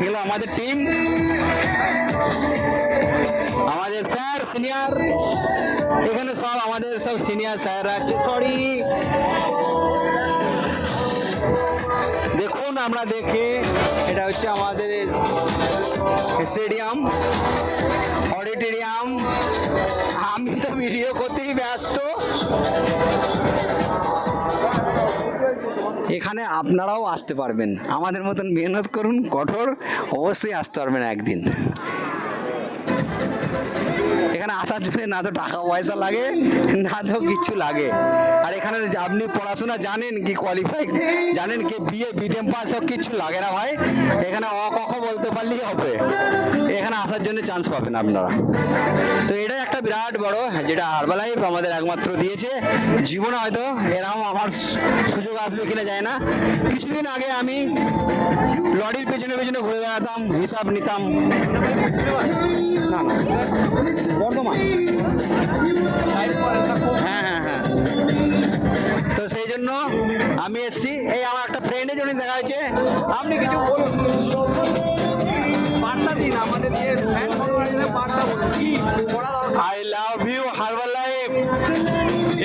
এগুলো আমাদের টিম, আমাদের স্যার সিনিয়র, এখানে সব আমাদের সব সিনিয়র স্যার আছে। সরি, দেখুন আমরা দেখে, এটা হচ্ছে আমাদের স্টেডিয়াম, অডিটোরিয়াম। আমি তো ভিডিও করতেই ব্যস্ত। এখানে আপনারাও আসতে পারবেন, আমাদের মতন মেহনত করুন, কঠোর, অবশ্যই আসতে পারবেন একদিন। এখানে আসার জন্য না তো টাকা পয়সা লাগে, না তো কিছু লাগে। আর এখানে আপনি পড়াশোনা জানেন কি, কোয়ালিফাই জানেন কি, বিএ বিটেম পাস সব কিছু লাগে না ভাই। এখানে অ ক খ বলতে পারলেই হবে, এখানে আসার জন্য চান্স পাবেন আপনারা। তো এটাই একটা বিরাট বড়, যেটা হারবালাইফ আমাদের একমাত্র দিয়েছে। জীবনে হয়তো এরকম আমার সুযোগ আসবে কিনা যায় না। কিছুদিন আগে আমি লরির পেছনে পেছনে ঘুরে বেড়াতাম, হিসাব নিতাম। না না, বর্ধমান। হ্যাঁ হ্যাঁ হ্যাঁ, তো সেই জন্য আমি এসছি। এই আমার একটা ফ্রেন্ডের জন্য দেখা হয়েছে। আপনি কিছু বলুন, বার্তা দিন আমাদের যে ফ্যান ফলোয়ারদের, বার্তা বলুন কি পড়া দরকার। আই লাভ ইউ হারবালাইফ,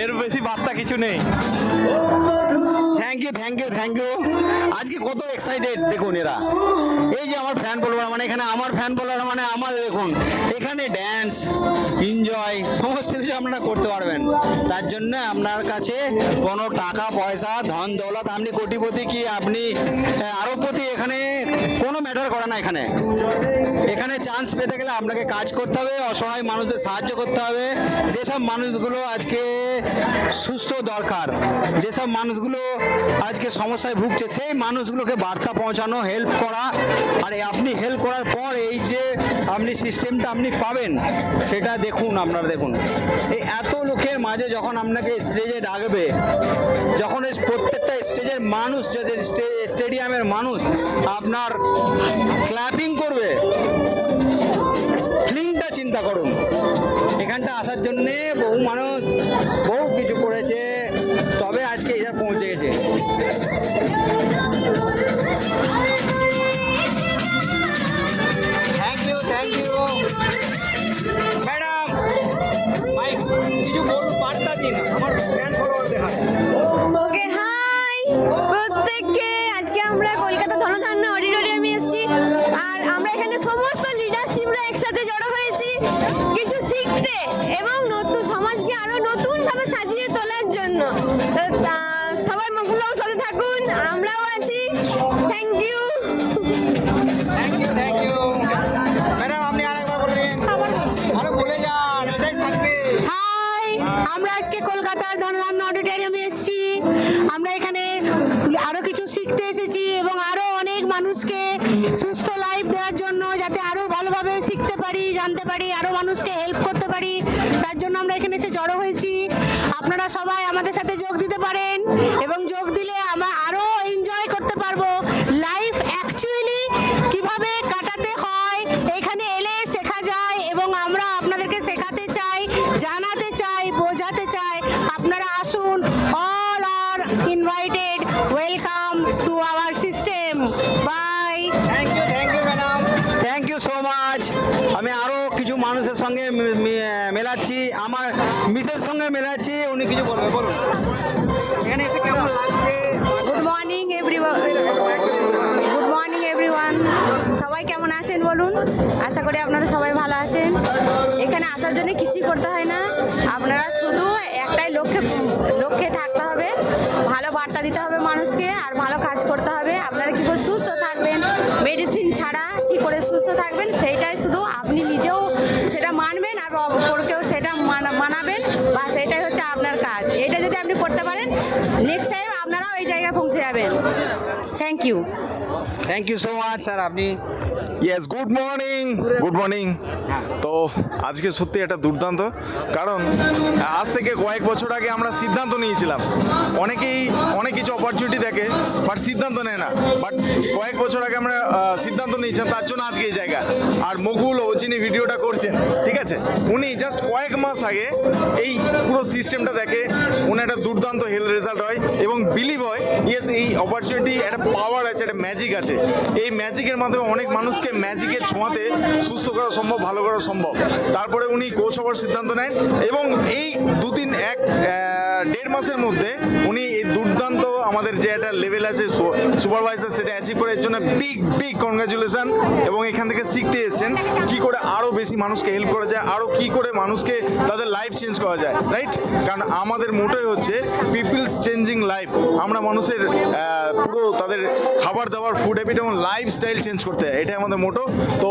এর বেশি বার্তা কিছু নেই। Thank you thank you thank you. আজকে কত এক্সাইটেড দেখুন এরা। এই যে আমার ফ্যান ফলোয়ার, মানে এখানে আমার ফ্যান ফলোয়ার মানে আমার, দেখুন এখানে ড্যান্স, এনজয় সমস্ত কিছু আপনারা করতে পারবেন। তার জন্য আপনার কাছে কোনো টাকা পয়সা, ধন দৌলত, আপনি কোটিপতি কি আপনি আরবপতি, এখানে কোনো ম্যাটার করে না। এখানে এখানে চান্স পেতে গেলে আপনাকে কাজ করতে হবে, অসহায় মানুষদের সাহায্য করতে হবে। যেসব মানুষগুলো আজকে সুস্থ দরকার, যেসব মানুষগুলো আজকে সমস্যায় ভুগছে, সেই মানুষগুলোকে বার্তা পৌঁছানো, হেল্প করা। আর আপনি হেল্প করার পর এই যে আপনি সিস্টেমটা আপনি পাবেন, সেটা দেখুন আপনারা। দেখুন এই এত লোকের মাঝে যখন আপনাকে স্টেজে ডাকবে, যখন এই প্রত্যেকটা স্টেজের মানুষ, যদি স্টেডিয়ামের মানুষ আপনার ক্ল্যাপিং করবে, ফিলিংটা চিন্তা করুন। এখানটা আসার জন্যে বহু মানুষ বহু কিছু করেছে, তবে আজকে এটা পৌঁছে গেছে। Thank you thank you madam. Mike কিছু বলুন, বার্তা দিন আমার ফ্যান ফলোয়ারদের হাতে। ওকে, হাই প্রত্যেককে। আজকে আমরা কলকাতা ধনধান্য অডিটোরিয়ামে এসেছি, আর আমরা এখানে সমস্ত লিডারশিপরা একসাথে জড়ো হয়েছি কিছু শিখতে এবং নতুন সমাজকে আরো নতুনভাবে সাজিয়ে তোলার জন্য। সবাই মঙ্গলবার সাথে থাকুন, আমরাও আছি। Thank you thank you thank you madam. আপনি আরেকবার বলবেন, আরে বলে যান, এটাই থাকবে। হাই, আমরা আজকে কলকাতার ধনধান্য অডিটোরিয়ামে এসেছি। আমরা এখানে আরো কিছু শিখতে এসেছি এবং আরো অনেক মানুষকে সুস্থ লাইফ দেওয়ার জন্য, যাতে আরো ভালোভাবে শিখতে পারি, জানতে পারি, আরো মানুষকে হেল্প করতে পারি, তার জন্য আমরা এখানে এসে জড়ো হয়েছি। আপনারা সবাই আমাদের সাথে যোগ দিতে পারেন এবং যোগ দিলে আমরা আরো এনজয় করতে পারবো। লাইফ অ্যাকচুয়ালি কিভাবে কাটাতে হয় এখানে এলে শেখা যায়, এবং আমরা আপনাদেরকে শেখাতে চাই, জানাতে চাই, বোঝাতে চাই। আপনারা আসুন, all are invited, welcome to our system. Bye. Thank you madam, thank you so much. আমি আরও কিছু মানুষের সঙ্গে মেলাচ্ছি, আমার মিসের সঙ্গে মেলাচ্ছি, উনি কিছু বলবে, বলুন। এখানে এসে কেমন লাগছে? Good morning everyone, good morning everyone. সবাই কেমন আছেন বলুন? আশা করি আপনারা সবাই ভালো আছেন। এখানে আসার জন্য কিছুই করতে হয় না, আপনারা শুধু একটাই লক্ষ্যে থাকতে হবে, ভালো বার্তা দিতে হবে মানুষকে, আর ভালো কাজ করতে হবে। আপনারা কী করে সুস্থ থাকবেন, মেডিসিন ছাড়া কী করে সুস্থ থাকবেন, সেইটাই শুধু আপনি নিজেও সেটা মানবেন আর অপরকেও সেটা মানাবেন, বা সেটাই হচ্ছে আপনার কাজ। এটা যদি আপনি করতে পারেন, নেক্সট টাইম আপনারাও এই জায়গায় পৌঁছে যাবেন। Thank you. Thank you so much sir. আপনি Yes, good morning. Good morning. তো আজকে সত্যি একটা দুর্দান্ত, কারণ আজ থেকে কয়েক বছর আগে আমরা সিদ্ধান্ত নিয়েছিলাম, অনেকেই অনেক কিছু অপরচুনিটি দেখে বাট সিদ্ধান্ত নেয় না, বাট কয়েক বছর আগে আমরা সিদ্ধান্ত নিয়েছিলাম, তার জন্য আজকে এই জায়গা। আর মকবুলও যিনি ভিডিওটা করছেন, ঠিক আছে, উনি জাস্ট কয়েক মাস আগে এই পুরো সিস্টেমটা দেখে, উনি একটা দুর্দান্ত হেলথ রেজাল্ট হয় এবং বিলিভ হয় ইয়েস এই অপরচুনিটি একটা পাওয়ার আছে, একটা ম্যাজিক আছে। এই ম্যাজিকের মাধ্যমে অনেক মানুষকে ম্যাজিকের ছোঁয়াতে সুস্থ করা সম্ভব, ভালো করা সম্ভব। তারপরে উনি কোচ হওয়ার সিদ্ধান্ত নেন এবং এই দেড় মাসের মধ্যে উনি এই দুর্দান্ত আমাদের যে একটা লেভেল আছে সুপারভাইজার, সেটা অ্যাচিভ করার জন্য বিগ কনগ্রাচুলেশন। এবং এখান থেকে শিখতে এসছেন কি করে আরও বেশি মানুষকে হেল্প করা যায়, আরও কি করে মানুষকে তাদের লাইফ চেঞ্জ করা যায়, রাইট? কারণ আমাদের মোটোই হচ্ছে পিপলস চেঞ্জিং লাইফ। আমরা মানুষের পুরো তাদের খাবার দাবার, ফুড হ্যাবিট এবং লাইফস্টাইল চেঞ্জ করতে হয়, এটাই আমাদের মোটো। তো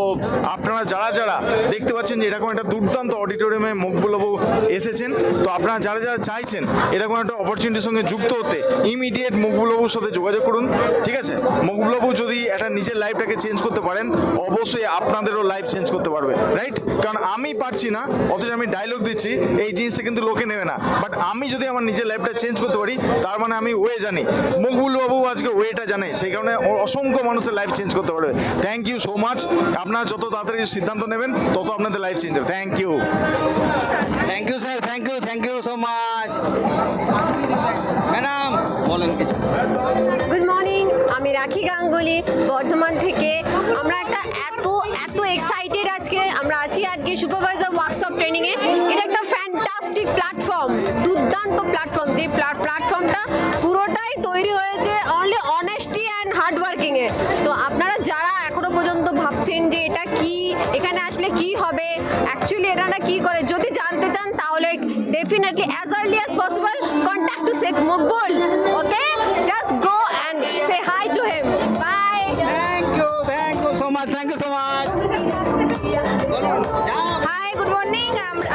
আপনারা যারা দেখতে পাচ্ছেন যে এরকম একটা দুর্দান্ত অডিটোরিয়ামে মকবুলবাবু এসেছেন, তো আপনারা যারা চাইছেন এরকম একটা অপরচুনিটির সঙ্গে যুক্ত হতে, ইমিডিয়েট মকবুলবাবুর সাথে যোগাযোগ করুন, ঠিক আছে? মকবুলবাবু যদি একটা নিজের লাইফটাকে চেঞ্জ করতে পারেন, অবশ্যই আপনাদেরও লাইফ চেঞ্জ করতে পারবে, রাইট? কারণ আমি পারছি না, অথচ আমি ডায়লগ দিচ্ছি, এই জিনিসটা কিন্তু লোকে নেবে না, বাট আমি যদি আমার নিজের লাইফটা চেঞ্জ করতে পারি, তার মানে আমি ওয়ে জানি। মকবুলবাবু আজকে ওয়েটা জানে, সেই কারণে অসংখ্য মানুষের লাইফ চেঞ্জ করতে পারবে। Thank you so much. আপনারা যত তাড়াতাড়ি সিদ্ধান্ত নেবেন, তত আপনাদের লাইফ চেঞ্জ হবে। Thank you sir, thank you so much. Madam বলেন কিছু। গুড মর্নিং, আমি রাখি গাঙ্গুলি বর্ধমান থেকে। আমরা এত এক্সাইটেড আজকে আমরা আছি সুপারভাইজার ওয়ার্কশপ ট্রেনিংয়ে। এটা একটা ফ্যান্টাস্টিক প্ল্যাটফর্ম, দুর্দান্ত প্ল্যাটফর্ম। যে প্ল্যাটফর্মটা পুরোটাই তৈরি হয়েছে অনলি অনেস্টি অ্যান্ড হার্ডওয়ার্কিংয়ে। তো আপনারা যারা এখনো পর্যন্ত ভাবছেন যে এটা কি, এখানে আসলে কি হবে, অ্যাকচুয়ালি এনারা কি করে, যদি জানতে চান তাহলে definitely as early as possible contact to Sheikh Maqbool. Okay, just go and say hi to him. Bye. Thank you so much, hi, good morning.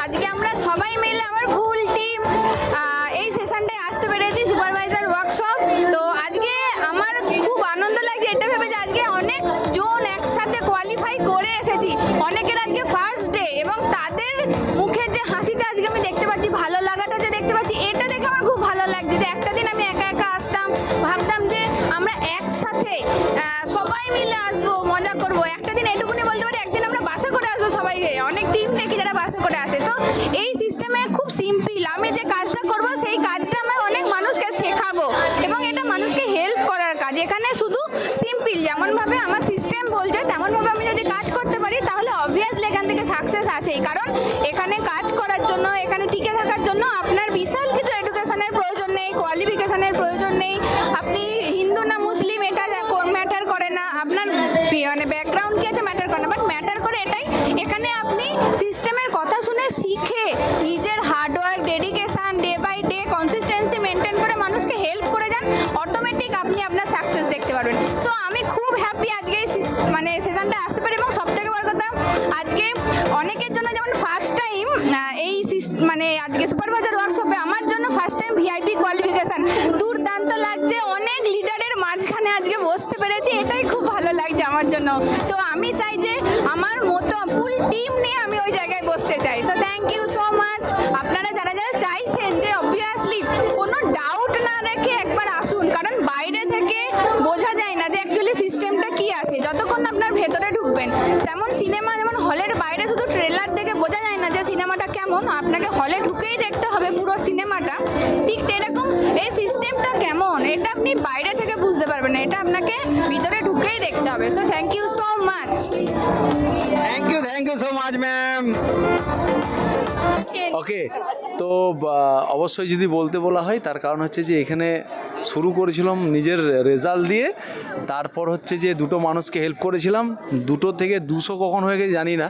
আজকে আমরা সবাই মিলে আমার ফুল টিম এই সেশনটায় আসতে পেরেছি, সুপারভাইজার ওয়ার্কশপ। তো আজকে আমার খুব আনন্দ লাগছে এটা ভেবে যে আজকে অনেক জন একসাথে কোয়ালিফাই করে এসেছি। অনেকের আজকে ফার্স্ট ডে এবং তাদের মুখে যে হাসিটা আজকে আমি দেখতে পাচ্ছি, ভালো লাগাটা যে দেখতে পাচ্ছি, এটা দেখে আমার খুব ভালো লাগছে। যে একটা দিন আমি একা আসতাম, ভাবতাম যে আমরা একসাথে সবাই মিলে আসবো, মজা করবো। একটা দিন এটুকুনি বলতে পারি, একদিন আমরা বাসে করে আসবো সবাইকে। অনেক টিম দেখি যারা বাসে করে আসে। তো এই সিস্টেমে খুব সিম্পল, আমি যে কাজটা করবো সেই কাজটা আমি অনেক মানুষকে শেখাবো এবং এটা মানুষকে হেল্প করার কাজ। এখানে শুধু সিম্পল, যেমনভাবে আমার সিস্টেম বলছে তেমনভাবে আমি যদি কাজ করতে পারি, তাহলে অবভিয়াসলি এখান থেকে সাকসেস আছেই। কারণ এখানে কাজ করার জন্য, এখানে টিকে থাকার জন্য আপনার বিশাল কিছু এডুকেশনের প্রয়োজন নেই, কোয়ালিফিকেশনের প্রয়োজন নেই। আপনি হিন্দু না মুসলিম এটা ম্যাটার করে না, আপনার মানে ব্যাকগ্রাউন্ড কি আছে ম্যাটার করে না, বাট ম্যাটার করে এটাই এখানে আপনি সিস্টেমের কথা শুনে শিখে নিজের hard work, dedication, day by day consistency maintain করে মানুষকে হেল্প করে যান, অটোমেটিক আপনি আপনার সাকসেস দেখতে পারবেন। সো আমি খুব হ্যাপি আজকে মানে সেশনটা আসতে পারি। এবং সবথেকে বড় কথা, আজকে অনেকের জন্য যেমন ফার্স্ট টাইম এই মানে আজকে সুপারভাইজার ওয়ার্কশপে, আমার জন্য ফার্স্ট টাইম ভিআইপি কোয়ালিফিকেশন, দুর্দান্ত লাগছে। অনেক লিডারের মাঝখানে আজকে বসতে পেরেছি, এটাই খুব ভালো লাগছে আমার জন্য। তো আমি চাই যে আমার মতো ফুল টিম নিয়ে আমি ওই জায়গায় বসতে চাই। So thank you so much. আপনারা যারা চাইছেন যে অবভিয়াসলি কোনো ডাউট না রেখে একবার আসুন, কারণ বাইরে থেকে বোঝা যায় না যে অ্যাকচুয়ালি সিস্টেমটা কি আছে যতক্ষণ আপনার ভেতরে ঢুকবেন। যেমন সিনেমা, যেমন হলের বাইরে শুধু ট্রেলার দেখে বোঝা যায় না যে সিনেমাটা কেমন, আপনাকে হলে ঢুকেই দেখতে হবে পুরো সিনেমাটা। ঠিক এরকম এই সিস্টেমটা কেমন, এটা আপনি বাইরে থেকে বুঝতে পারবেন না, এটা আপনাকে ভিতরে ঢুকেই দেখতে হবে। So thank you so much. Thank you so much ma'am. Okay, তো অবশ্যই যদি বলতে বলা হয়, তার কারণ হচ্ছে যে এখানে শুরু করেছিলাম নিজের রেজাল্ট দিয়ে, তারপর হচ্ছে যে দুটো মানুষকে হেল্প করেছিলাম, 2 থেকে 200 কখন হয়ে গেছে জানি না।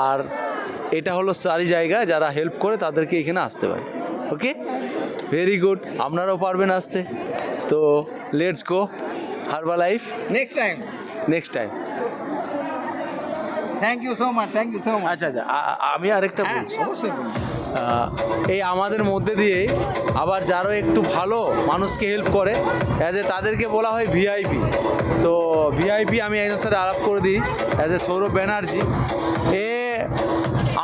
আর এটা হলো সারি জায়গা, যারা হেল্প করে তাদেরকে এখানে আসতে পারে। ওকে, ভেরি গুড, আপনারাও পারবেন আসতে। তো let's go Herbalife next time. Thank you so much. আচ্ছা, আমি আরেকটা বলছি। অবশ্যই এই আমাদের মধ্যে দিয়ে আবার যারা একটু ভালো মানুষকে হেল্প করে, তাদেরকে বলা হয় ভিআইপি। তো ভিআইপি আমি একজনের সাথে আলাপ করে দিই, সৌরভ ব্যানার্জি। এ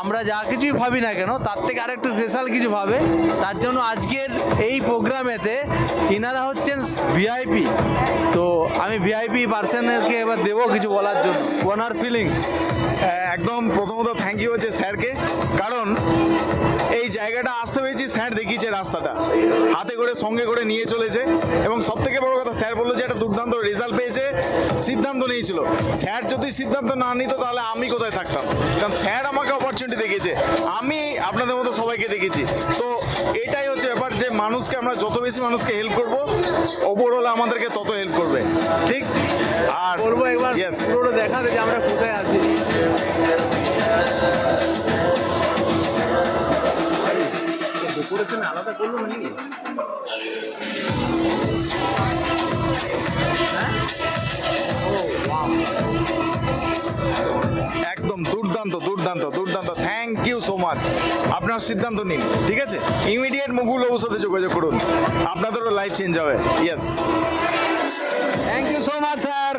আমরা যা কিছুই ভাবি না কেন তার থেকে আরেকটু স্পেশাল কিছু ভাবে, তার জন্য আজকের এই প্রোগ্রামেতে ইনারা হচ্ছেন ভিআইপি। তো আমি ভিআইপি পার্সনকে এবার দেবো কিছু বলার জন্য, ওনার ফিলিং। একদম প্রথমত থ্যাংক ইউ হচ্ছে স্যারকে, কারণ এই জায়গাটা আসতে পেরেছি স্যার দেখিয়েছে রাস্তাটা, হাতে করে সঙ্গে করে নিয়ে চলেছে। এবং সব থেকে বড় কথা, স্যার বললো যে একটা দুর্দান্ত রেজাল্ট পেয়েছে, সিদ্ধান্ত নিয়েছিল। স্যার যদি সিদ্ধান্ত না নিত তাহলে আমি কোথায় থাকতাম, কারণ স্যার আমাকে অপরচুনিটি দেখেছে, আমি আপনাদের মতো সবাইকে দেখেছি। তো এটাই হচ্ছে ব্যাপার, যে মানুষকে আমরা যত বেশি মানুষকে হেল্প করবো, ওপরওয়ালা আমাদেরকে তত হেল্প করবে, ঠিক? আর বলবো একবার Yes. পুরোটা দেখাতে যে আমরা কোথায় আছি। একদম দুর্দান্ত দুর্দান্ত দুর্দান্ত, থ্যাংক ইউ সো মাচ। আপনার সিদ্ধান্ত নিন, ঠিক আছে? ইমিডিয়েট মুকুল বাবুর সাথে যোগাযোগ করুন, আপনাদেরও লাইফ চেঞ্জ হবে। Yes, thank you so much sir.